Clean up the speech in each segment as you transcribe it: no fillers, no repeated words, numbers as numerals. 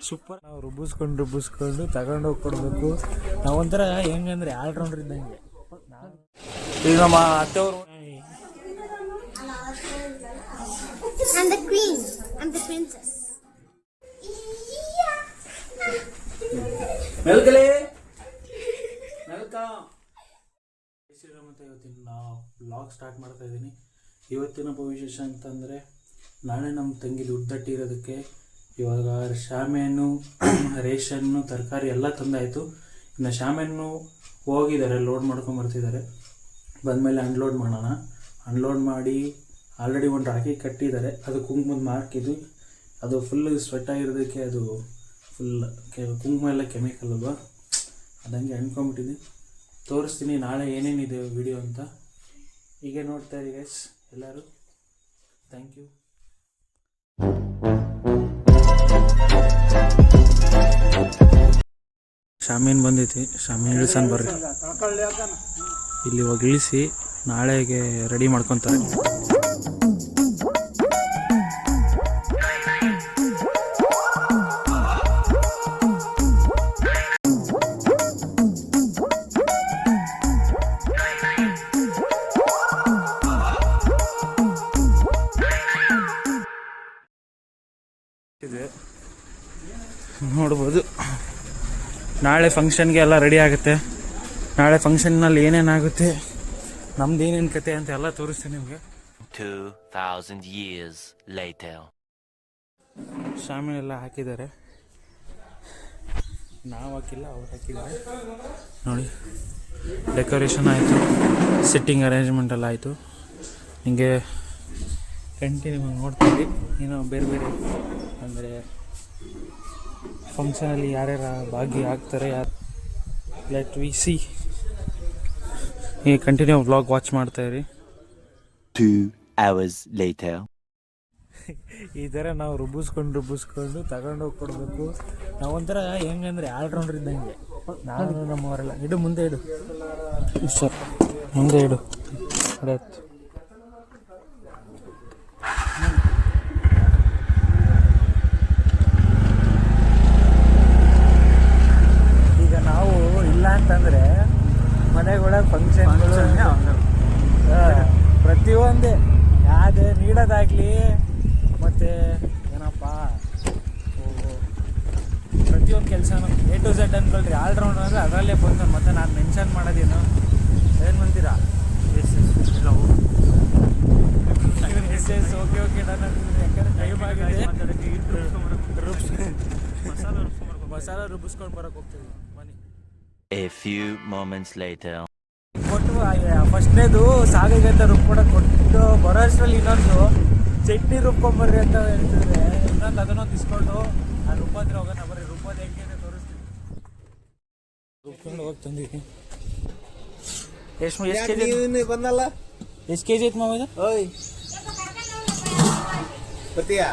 Super. ನಾವು ರುಬ್ಬಿಸ್ಕೊಂಡು ತಗೊಂಡೋಗಿ ಕೊಡಬೇಕು. ನಾವೊಂಥರ ಹೆಂಗಂದ್ರೆ ಆಲ್ರೌಂಡರ್ ಇದ್ದಂಗೆ. ಈಗ ನಮ್ಮ ಅತ್ತೆಯವರು I'm the queen. I'm the princess. ಮೆಲ್ಕಲೇ ವೆಲ್ಕಮ್. ಶ್ರೀರಾಮಂತ ಇವತ್ತಿನ ವ್ಲಾಗ್ ಸ್ಟಾರ್ಟ್ ಮಾಡ್ತಾ ಇದ್ದೀನಿ. ಇವತ್ತಿನ ವಿಶೇಷ ಅಂತಂದರೆ ನಾಳೆ ನಮ್ಮ ತಂಗಿಲಿ ಉದ್ದಟ್ಟಿ ಇರೋದಕ್ಕೆ ಇವಾಗ ಶಾಮಿಯನ್ನು ರೇಷನ್ನು ತರಕಾರಿ ಎಲ್ಲ ತಂದಾಯಿತು. ಇನ್ನು ಶಾಮಿಯನ್ನು ಹೋಗಿದ್ದಾರೆ, ಲೋಡ್ ಮಾಡ್ಕೊಂಬರ್ತಿದ್ದಾರೆ. ಬಂದಮೇಲೆ ಅನ್ಲೋಡ್ ಮಾಡೋಣ. ಅನ್ಲೋಡ್ ಮಾಡಿ ಆಲ್ರೆಡಿ ಒಂದು ರಾಖಿ ಕಟ್ಟಿದ್ದಾರೆ. ಅದು ಕುಂಕುಮದ ಮಾರ್ಕ್ ಇದು. ಅದು ಫುಲ್ ಸ್ವೆಟ್ ಆಗಿರೋದಕ್ಕೆ ಅದು ಫುಲ್ ಕುಂಕುಮ ಎಲ್ಲ ಕೆಮಿಕಲ್ ಅಲ್ವಾ, ಅದಂಗೆ ಅಂದ್ಕೊಂಬಿಟ್ಟಿದ್ದೀನಿ. ತೋರಿಸ್ತೀನಿ ನಾಳೆ ಏನೇನಿದೆ ವಿಡಿಯೋ ಅಂತ. ಹೀಗೆ ನೋಡ್ತಾ ಇರಿ ಗೈಸ್ ಎಲ್ಲರೂ. Thank you. ಶಾಮೀನ್ ಬಂದೈತಿ, ಶಾಮೀನ್ ಇಳಿಸನ್ ಬರ್ರಿ. ಇಲ್ಲಿ ಇವಾಗ ಇಳಿಸಿ ನಾಳೆಗೆ ರೆಡಿ ಮಾಡ್ಕೊತಾರೆ. ಇದೆ ನೋಡ್ಬೋದು. ನಾಳೆ ಫಂಕ್ಷನ್ಗೆ ಎಲ್ಲ ರೆಡಿ ಆಗುತ್ತೆ. ನಾಳೆ ಫಂಕ್ಷನ್ನಲ್ಲಿ ಏನೇನಾಗುತ್ತೆ, ನಮ್ದು ಏನೇನು ಕತೆ ಅಂತ ಎಲ್ಲ ತೋರಿಸ್ತೀನಿ ನಿಮಗೆ. 2000 years later. ಶಾಮಿನೆಲ್ಲ ಹಾಕಿದ್ದಾರೆ, ನಾವು ಹಾಕಿಲ್ಲ, ಅವ್ರು ಹಾಕಿದ್ದಾರೆ. ನೋಡಿ ಡೆಕೋರೇಷನ್ ಆಯಿತು, ಸಿಟ್ಟಿಂಗ್ ಅರೇಂಜ್ಮೆಂಟ್ ಎಲ್ಲ ಆಯಿತು. ನಿಮಗೆ ಕಂಟಿನ್ಯೂ ನೋಡ್ತೀವಿ ಏನೋ ಬೇರೆ ಬೇರೆ ಅಂದರೆ ಫಂಕ್ಷನಲ್ಲಿ ಯಾರ್ಯಾರು ಭಾಗಿಯಾಗ್ತಾರೆ, ಯಾರು ಲೆಟ್ ವಿ ಸಿ. ಈಗ ಕಂಟಿನ್ಯೂ ವ್ಲಾಗ್ ವಾಚ್ ಮಾಡ್ತಾಯಿರಿ. 2 hours later. ಈ ಥರ ನಾವು ರುಬ್ಬಿಸ್ಕೊಂಡು ತಗೊಂಡೋಗಿ ಕೊಡಬೇಕು. ನಾವೊಂಥರ ಹೆಂಗಂದ್ರೆ ಆಲ್ರೌಂಡರ್ ಇದ್ದಂಗೆ. ನಾನು ನಮ್ಮವರೆಲ್ಲ ಇಡು, ಮುಂದೆ ಇಡು ಸರ್, ಮುಂದೆ ಇಡು. ಆಯ್ತು. ಈಗ ನಾವು ಇಲ್ಲ ಅಂತಂದರೆ ಮನೆಗೊಳಗೆ ಫಂಕ್ಷನ್ಗಳು ಪ್ರತಿಯೊಂದೇ ಯಾವುದೇ ನೀಡೋದಾಗಲಿ ಮತ್ತು ಏನಪ್ಪ ಪ್ರತಿಯೊಂದು ಕೆಲಸನೂ A to Z ಅನ್ಕೊಳ್ರಿ. ಆಲ್ರೌಂಡರ್ ಅಂದರೆ ಅದರಲ್ಲೇ ಬಂದು ಮತ್ತೆ ನಾನು ಮೆನ್ಷನ್ ಮಾಡೋದೇನು ಏನು ಅಂತೀರಾ? ಎಸ್ ಓಕೆ ನಾನು ಯಾಕಂದರೆ ಟೈಮ್ ಆಗಿದೆ. ಮಸಾಲ ರುಬ್ಬಿಸ್ಕೊಂಡು ಬರೋಕ್ಕೆ ಹೋಗ್ತೀವಿ ಬನ್ನಿ. A few moments later. ಕೊಟ್ಟು ಫಸ್ಟ್ನೇದು ಸಾಗಿಗೆ ಅಂತ ರುಬ್ಕೊಡಕ್ಕೆ ಕೊಟ್ಟು ಬರೋ ಅಷ್ಟರಲ್ಲಿ ಇನ್ನೊಂದು ಚಟ್ನಿ ರುಬ್ಕೊಂಬರ್ರಿ ಅಂತ ಹೇಳ್ತಿದ್ರೆ, ಇನ್ನೊಂದು ಅದನ್ನೊಂದು ಇಸ್ಕೊಂಡು ಆ ರುಬ್ಬಂದ್ರೆ ಹೋಗೋಣ ಬರ್ರಿ. ರುಬ್ಬೋದು ಹೆಂಗೆ ಅಂತ ತೋರಿಸ್ತೀನಿ. ರುಬ್ಕೊಂಡು ಹೋಗಿ ತಂದಿದ್ದೀನಿ. ಎಷ್ಟು ಕೆ ಜಿ ಬಂದಲ್ಲ? ಎಷ್ಟು ಕೆ ಜಿ ಐತೆ ಮಾವ ಇದು? ಓಯ್ ಬರ್ತೀಯಾ?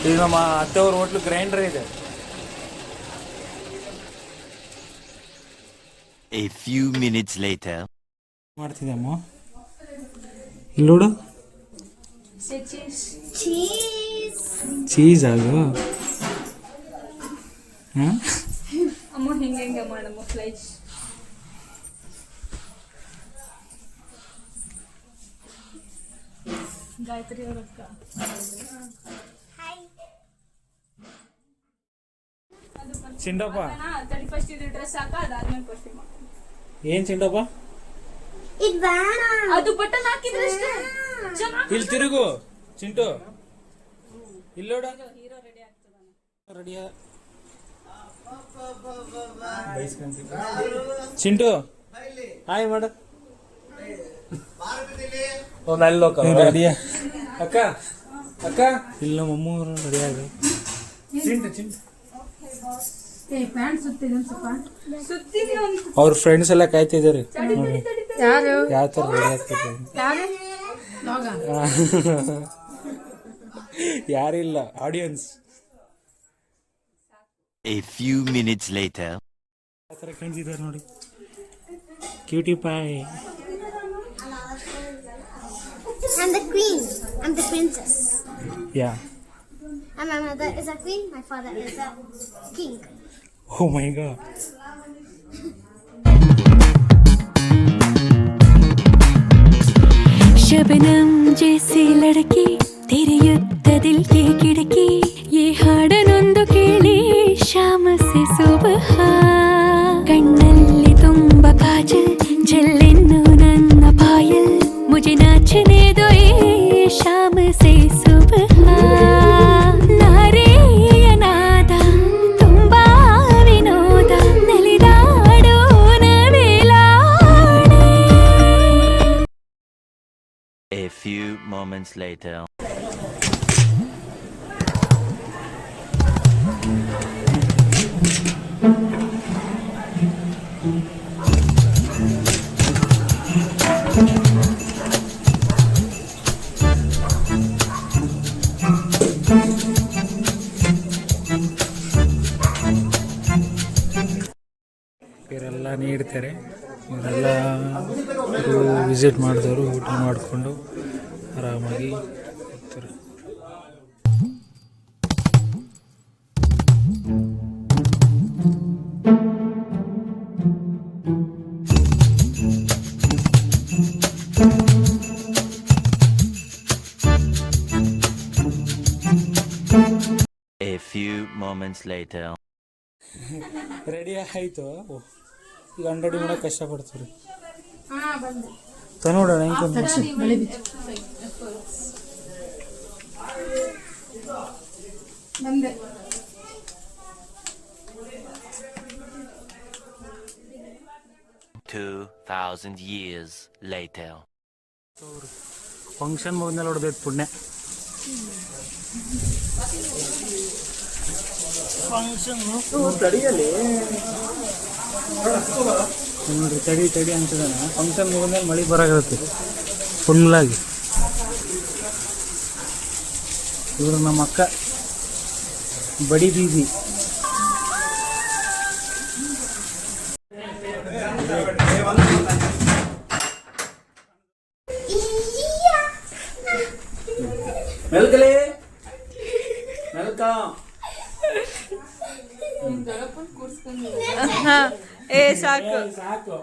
ಈಗ ನಮ್ಮ ಅತ್ತೆಯವ್ರ ಹೋಟ್ಲು ಗ್ರೈಂಡರ್ ಇದೆ. A few minutes later. ಮಾಡ್ತಿದ್ದೆ ಅಮ್ಮ, ಇಲ್ಲಿ ನೋಡು. ಚೀಸ್ ಅದು ಅಮ್ಮ ಹಿಂಗೆ ಮಾಡಮ್ಮ ಫ್ಲೈಸ್. ಗಾಯತ್ರಿ ಅವರಕ್ಕ ಚಿಂಡಪ್ಪ 31st ಇದು ಡ್ರೆಸ್ ಹಾಕ, ಅದಾದ್ಮೇಲೆ ಕೊಡ್ತೀನಿ. ಏನ್ ಚಿಂಡಪ್ಪ? ಅದು ಬಟನ್ ಹಾಕಿದ್ರೆ ಅಷ್ಟೇ. ಇಲ್ಲಿ ತಿರುಗು ಚಿಂಟು, ಇಲ್ಲಿ ನೋಡ. ಹೀರೋ ರೆಡಿ ಆಗ್ತದಾನೆ. ರೆಡಿಯ ಚಿಂಟು ಹಾಯ್ ಮಾಡ. ರೆಡಿಯ ಅಕ್ಕ ಅಕ್ಕ ಇಲ್ಲ ನಮ್ಮಮ್ಮವರು ರೆಡಿ ಆಗ. ಚಿಂಟು ಅವ್ರ ಫ್ರೆಂಡ್ಸ್ ಎಲ್ಲ ಕಾಯ್ತಿದ್ದಾರೆ ಯಾವ ಥರ ರೆಡಿ ಆಗ್ತಿದ್ದಾರೆ. ಯಾರಿಲ್ಲ, audience. A few minutes later. ಆ ಥರ ಕಾಣ್ತಿದ್ದಾರೆ ನೋಡಿ, cutie Pai. I'm the queen. I'm the princess. Yeah And my mother is a queen. My father is a king. Oh my god. Shabnam जैसी लड़की ತೆರೆಯುತ್ತ ದಿಲ್ ಕೆ ಕಿಡಕಿ ಈ ಹಾಡನೊಂದು ಕೇಳಿ ಶಾಮ ಸೆ ಸುಬಹ ಕಣ್ಣಲ್ಲಿ ತುಂಬ ಕಾಜಲ್ ಜಲ್ಲೆನ್ನು ನನ್ನ ಪಾಯಲ್ ಮುಜೆ ನಾಚನೆ ದೋ ಯೇ ಶಾಮ ಸೆ ಸುಬಹ ನಾರೆಯ ನಾದ ತುಂಬಾ ವಿನೋದ ನಲಿದಾಡೋ ನವೇಲಾಡೆ. A few moments later. ಇವರೆಲ್ಲ ನೀಡ್ತಾರೆ. ಇವರೆಲ್ಲ ವಿಸಿಟ್ ಮಾಡಿದವರು ಊಟ ಮಾಡಿಕೊಂಡು ಆರಾಮಾಗಿ ಹೋಗ್ತಾರೆ. A few moments later. Ready ಆಯಿತು. ಈಗ 100 ಮಾಡೋಕೆ ಕಷ್ಟಪಡ್ತೀವಿ. ನೋಡೋಣ ಹೆಂಗೆ ನಂದೆ 2,000 years later. ಫಂಕ್ಷನ್ ಮುಗಿದ್ಮೇಲೆ ಹೊಡೆದೈತೆ ಪುಣ್ಯ. ಫಂಕ್ಷನ್ ತಡಿಯಲ್ಲಿ ನೋಡ್ರಿ ತಡಿ ಅಂತಿದ್ದಾನೆ. ಫಂಕ್ಷನ್ ಮುಗಿದ್ಮೇಲೆ ಮಳೆ ಬರಾಗಿರುತ್ತೆ ಫುಲ್ಲಾಗಿ. ಇವರು ನಮ್ಮ ಅಕ್ಕ ಬಡಿ ಬೀದಿ. ಮೆಲ್ಕಲೇ ಮೆಲ್ಕ ಏ ಸಾಕು ಸಾಕು.